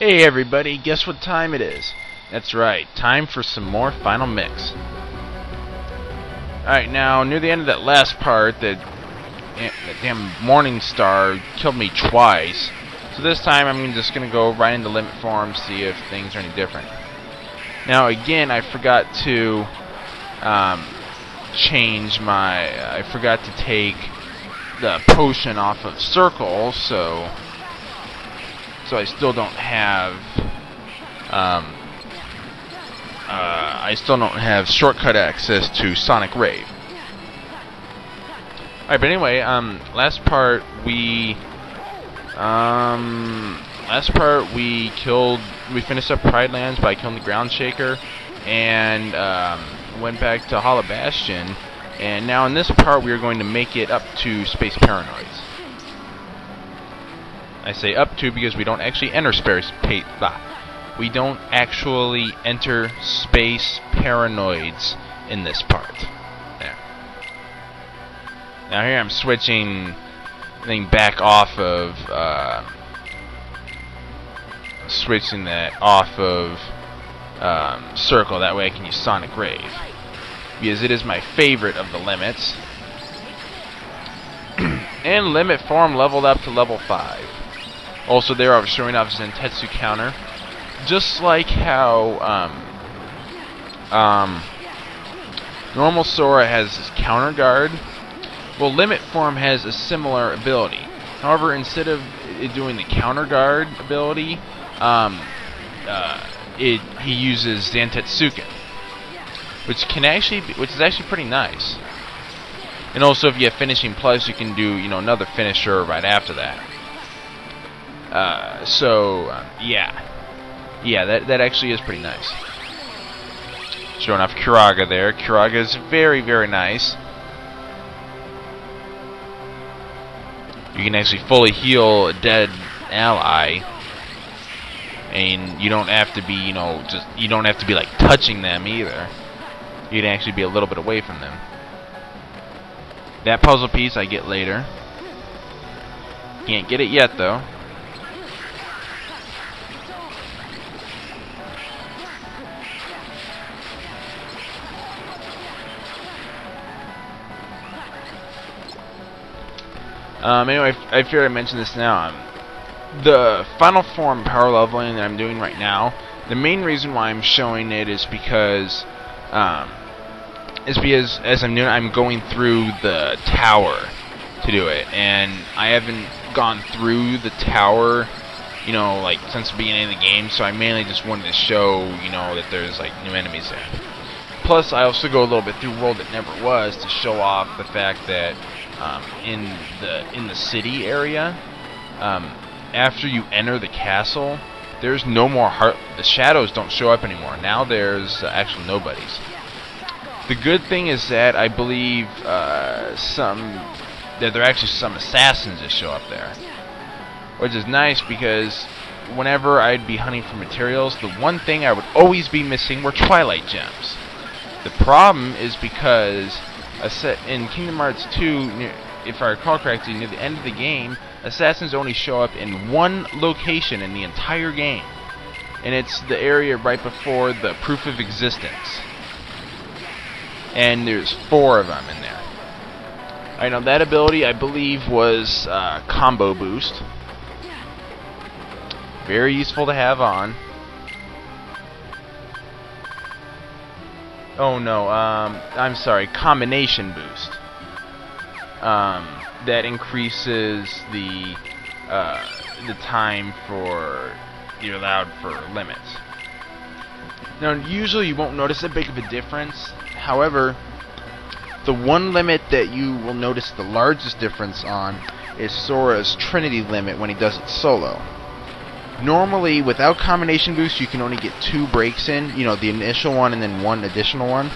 Hey everybody, guess what time it is? That's right, time for some more Final Mix. Alright, now near the end of that last part, that damn Morning Star killed me twice. So this time I'm just going to go right into Limit Form, see if things are any different. Now again, I forgot to change my... I forgot to take the potion off of Circle, so I still don't have shortcut access to Sonic Rave. Alright, but anyway, last part we finished up Pride Lands by killing the Ground Shaker and went back to Hollow Bastion, and now in this part we are going to make it up to Space Paranoids. I say up to because we don't actually enter space paranoids in this part. There. Now here I'm switching thing back off of Circle. That way I can use Sonic Rave because it is my favorite of the limits. And Limit Form leveled up to level 5. Also, there I was showing off Zentetsu counter, just like how normal Sora has his counter guard. Well, Limit Form has a similar ability. However, instead of it doing the counter guard ability, he uses Zantetsuken, which is actually pretty nice. And also, if you have Finishing Plus, you can do another finisher right after that. Yeah, that actually is pretty nice. Showing off Curaga there. Curaga is very, very nice. You can actually fully heal a dead ally, and you don't have to be, you don't have to be like touching them either. You can actually be a little bit away from them. That puzzle piece I get later. Can't get it yet though. Anyway, I figured I'd mention this now. The Final Form power leveling that I'm doing right now, the main reason why I'm showing it is because as I'm going through the tower to do it, and I haven't gone through the tower, like since the beginning of the game, so I mainly just wanted to show, that there's like new enemies there. Plus, I also go a little bit through World That Never Was to show off the fact that in the city area, after you enter the castle, there's no more the shadows don't show up anymore. Now there's actually nobodies. The good thing is that I believe that there are actually some assassins that show up there, which is nice because whenever I'd be hunting for materials, the one thing I would always be missing were Twilight Gems. The problem is because in Kingdom Hearts 2, if I recall correctly, near the end of the game, assassins only show up in one location in the entire game, and it's the area right before the Proof of Existence. And there's 4 of them in there. I know that ability, I believe, was Combo Boost. Very useful to have on. Oh no, I'm sorry, Combination Boost. That increases the time you're allowed for limits. Now, usually you won't notice a big of a difference. However, the one limit that you will notice the largest difference on is Sora's Trinity limit when he does it solo. Normally, without Combination Boost, you can only get 2 breaks in, the initial one and then 1 additional one.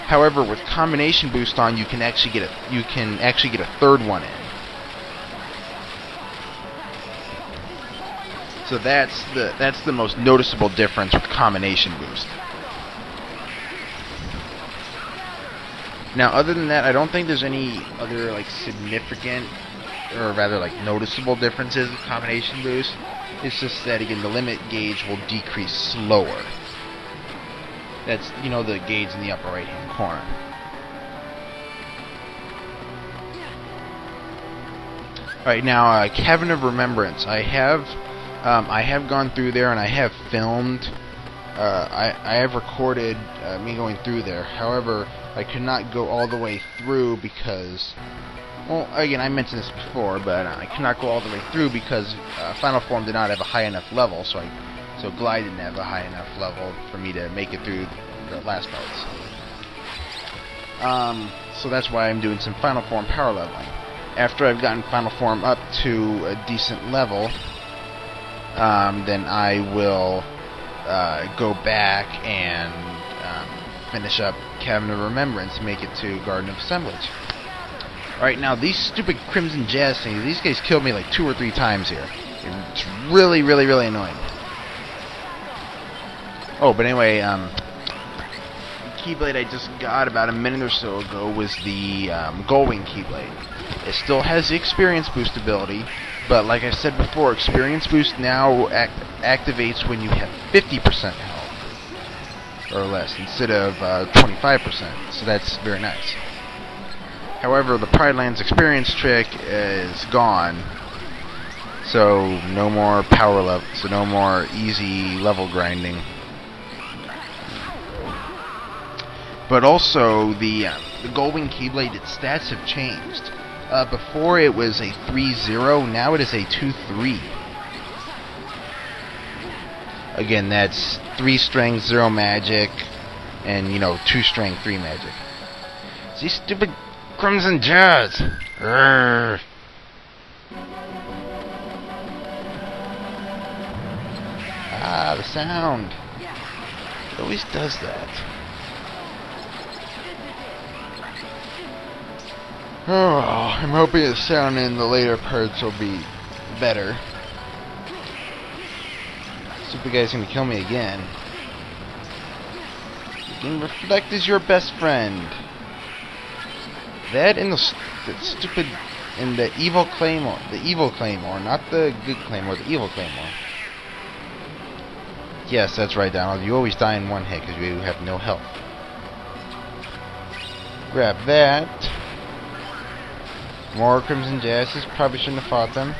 However, with Combination Boost on, you can actually get a 3rd one in. So that's the most noticeable difference with Combination Boost. Now, other than that, I don't think there's any other like significant, or rather like noticeable differences with Combination Boost. It's just that, again, the limit gauge will decrease slower. That's, you know, the gauge in the upper right hand corner. Alright, now, Cavern of Remembrance. I have gone through there, and I have filmed, I have recorded me going through there. However, I could not go all the way through because, well, again, I mentioned this before, but I could not go all the way through because Final Form did not have a high enough level, so Glide didn't have a high enough level for me to make it through the last parts. So that's why I'm doing some Final Form power leveling. After I've gotten Final Form up to a decent level, then I will go back and finish up Cavern of Remembrance and make it to Garden of Assemblage. Alright, now these stupid Crimson Jazz things, these guys killed me like 2 or 3 times here. It's really, really, really annoying. Oh, but anyway, the Keyblade I just got about a minute or so ago was the Gullwing Keyblade. It still has the Experience Boost ability, but like I said before, Experience Boost now activates when you have 50% health, or less, instead of 25%, so that's very nice. However, the Pride Lands Experience trick is gone, so no more power level, so no more easy level grinding. But also, the Gullwing Keyblade, its stats have changed. Before it was a 3-0, now it is a 2-3. Again, that's 3 strength, 0 magic, and, you know, 2 strength, 3 magic. It's these stupid Crimson Jazz! Urgh. Ah, the sound. It always does that. Oh, I'm hoping the sound in the later parts will be better. Stupid guy's gonna kill me again. Again, Reflect is your best friend. That and the stupid and the evil Claymore. The evil Claymore, not the good Claymore, the evil Claymore. Yes, that's right, Donald. You always die in one hit because you have no health. Grab that. More Crimson Jazzes. Probably shouldn't have fought them.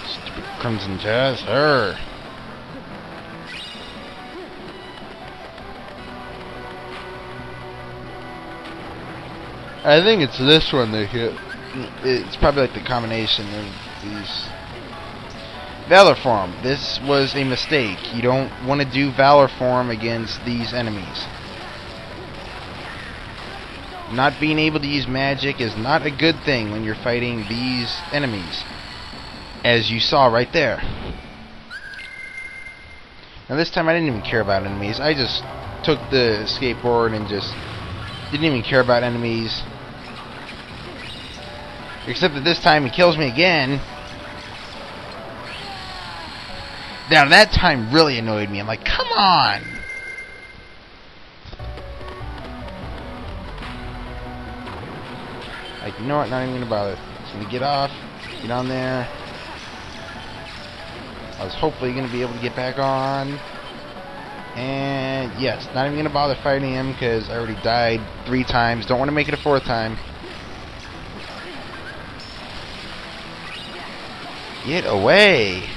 Stupid Crimson Jazz. Her. I think it's this one they hit. It's probably like the combination of these. Valor Form. This was a mistake. You don't want to do Valor Form against these enemies. Not being able to use magic is not a good thing when you're fighting these enemies, as you saw right there. Now this time I didn't even care about enemies. I just took the skateboard and just didn't even care about enemies. Except that this time he kills me again. Now that time really annoyed me. I'm like, come on! Like, you know what? Not even gonna bother. Just gonna get off, get on there. I was hopefully gonna be able to get back on. And yes, not even gonna bother fighting him because I already died 3 times. Don't want to make it a 4th time. Get away!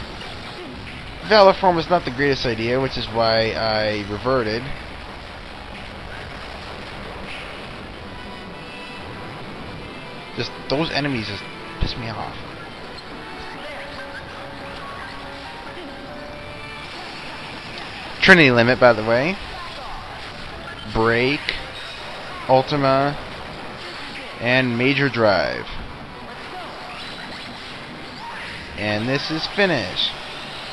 Valor Form was not the greatest idea, which is why I reverted. Just those enemies just piss me off. Trinity Limit, by the way. Break, Ultima, and Major Drive. And this is Finish.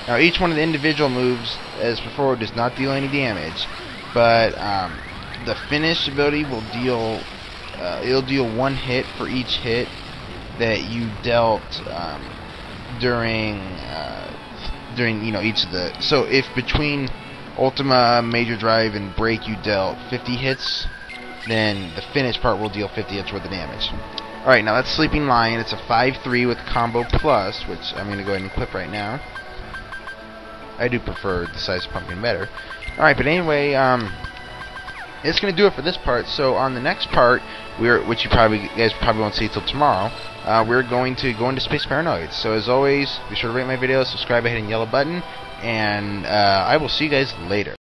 Now each one of the individual moves, as before, does not deal any damage, but the Finish ability will deal, it'll deal 1 hit for each hit that you dealt during you know, each of the. So if between Ultima, Major Drive, and Break you dealt 50 hits, then the finish part will deal 50 hits worth of damage. Alright, now that's Sleeping Lion. It's a 5-3 with Combo Plus, which I'm going to go ahead and equip right now. I do prefer the size of pumpkin better. Alright, but anyway, it's going to do it for this part. So on the next part, which you guys probably won't see till tomorrow, we're going to go into Space Paranoids. So as always, be sure to rate my videos, subscribe by hitting the yellow button, and I will see you guys later.